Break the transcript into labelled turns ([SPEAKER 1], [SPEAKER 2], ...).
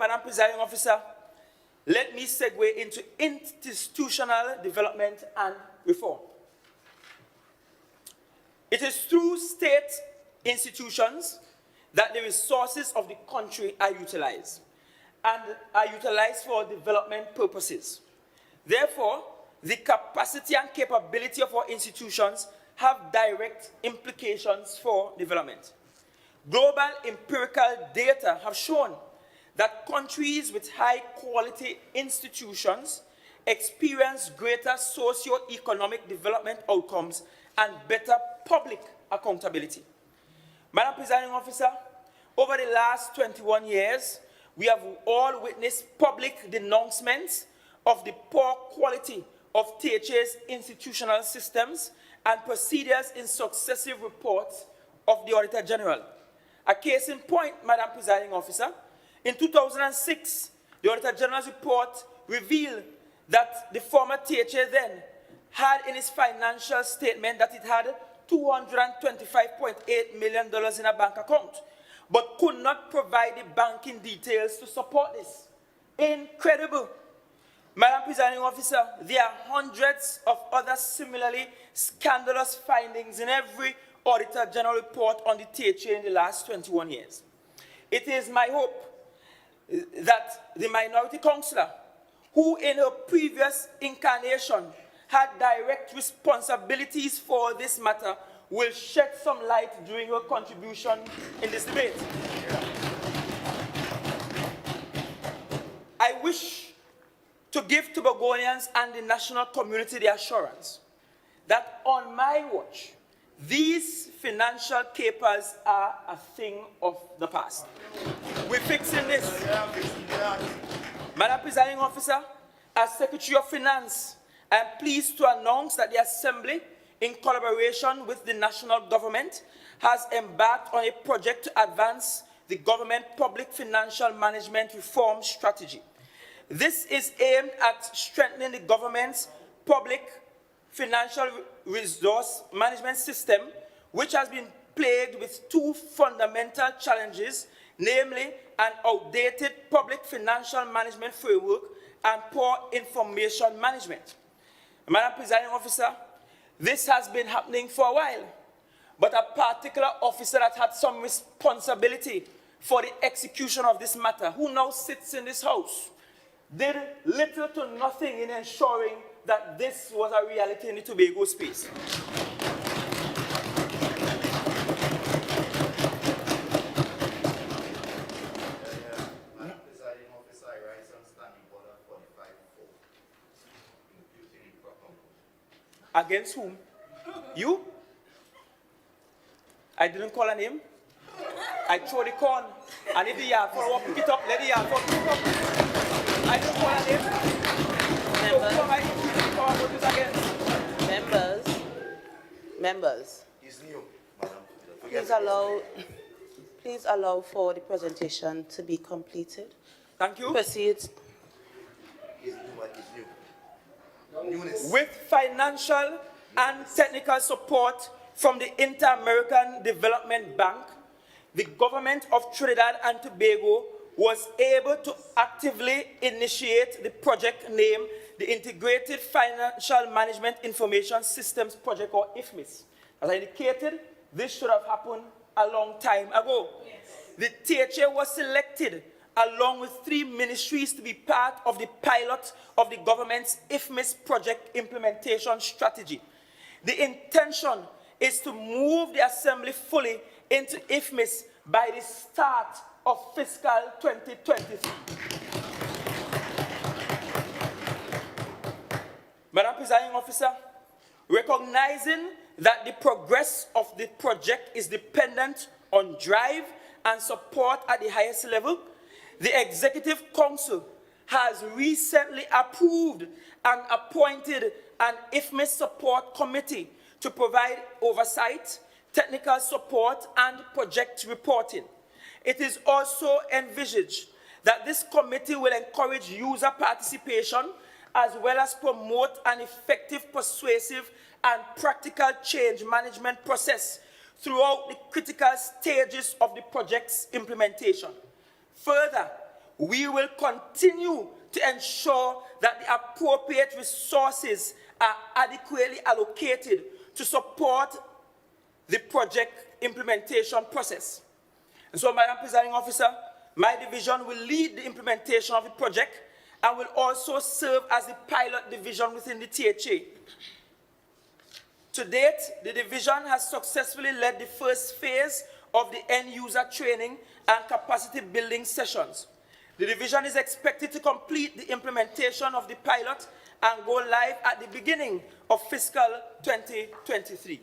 [SPEAKER 1] Madam Presiding Officer, let me segue into institutional development and reform. It is through state institutions that the resources of the country are utilized and are utilized for development purposes. Therefore, the capacity and capability of our institutions have direct implications for development. Global empirical data have shown that countries with high-quality institutions experience greater socio-economic development outcomes and better public accountability. Madam Presiding Officer, over the last 21 years, we have all witnessed public denouncements of the poor quality of THA's institutional systems and procedures in successive reports of the Auditor General. A case in point, Madam Presiding Officer, in 2006, the Auditor General's report revealed that the former THA then had in its financial statement that it had $225.8 million in a bank account, but could not provide the banking details to support this. Incredible. Madam Presiding Officer, there are hundreds of other similarly scandalous findings in every Auditor General report on the THA in the last 21 years. It is my hope that the minority councillor, who in her previous incarnation had direct responsibilities for this matter, will shed some light during her contribution in this debate. I wish to give Tobagonians and the national community the assurance that on my watch, these financial capers are a thing of the past. We're fixing this. Madam Presiding Officer, as Secretary of Finance, I am pleased to announce that the Assembly, in collaboration with the national government, has embarked on a project to advance the government public financial management reform strategy. This is aimed at strengthening the government's public financial resource management system, which has been plagued with two fundamental challenges, namely an outdated public financial management framework and poor information management. Madam Presiding Officer, this has been happening for a while, but a particular officer that had some responsibility for the execution of this matter, who now sits in this house, did little to nothing in ensuring that this was a reality in the Tobago space.
[SPEAKER 2] Madam Presiding Officer, I rise on standing order 45-4. Imputing improper.
[SPEAKER 1] Against whom? You? I didn't call a name. I throw the corn, and if the yard follow up, pick it up, let the yard follow pick it up. I didn't call a name.
[SPEAKER 3] Members,
[SPEAKER 2] He's new, Madam.
[SPEAKER 3] please allow for the presentation to be completed.
[SPEAKER 1] Thank you.
[SPEAKER 3] Proceed.
[SPEAKER 2] He's new, but he's new. Newness.
[SPEAKER 1] With financial and technical support from the Inter-American Development Bank, the government of Trinidad and Tobago was able to actively initiate the project named the Integrated Financial Management Information Systems Project, or IFMIS. As I indicated, this should have happened a long time ago. Yes. The THA was selected along with 3 ministries to be part of the pilot of the government's IFMIS project implementation strategy. The intention is to move the Assembly fully into IFMIS by the start of fiscal 2023. Madam Presiding Officer, recognizing that the progress of the project is dependent on drive and support at the highest level, the Executive Council has recently approved and appointed an IFMIS support committee to provide oversight, technical support, and project reporting. It is also envisaged that this committee will encourage user participation as well as promote an effective, persuasive, and practical change management process throughout the critical stages of the project's implementation. Further, we will continue to ensure that the appropriate resources are adequately allocated to support the project implementation process. And so, Madam Presiding Officer, my division will lead the implementation of the project and will also serve as the pilot division within the THA. To date, the division has successfully led the first phase of the end-user training and capacity building sessions. The division is expected to complete the implementation of the pilot and go live at the beginning of fiscal 2023.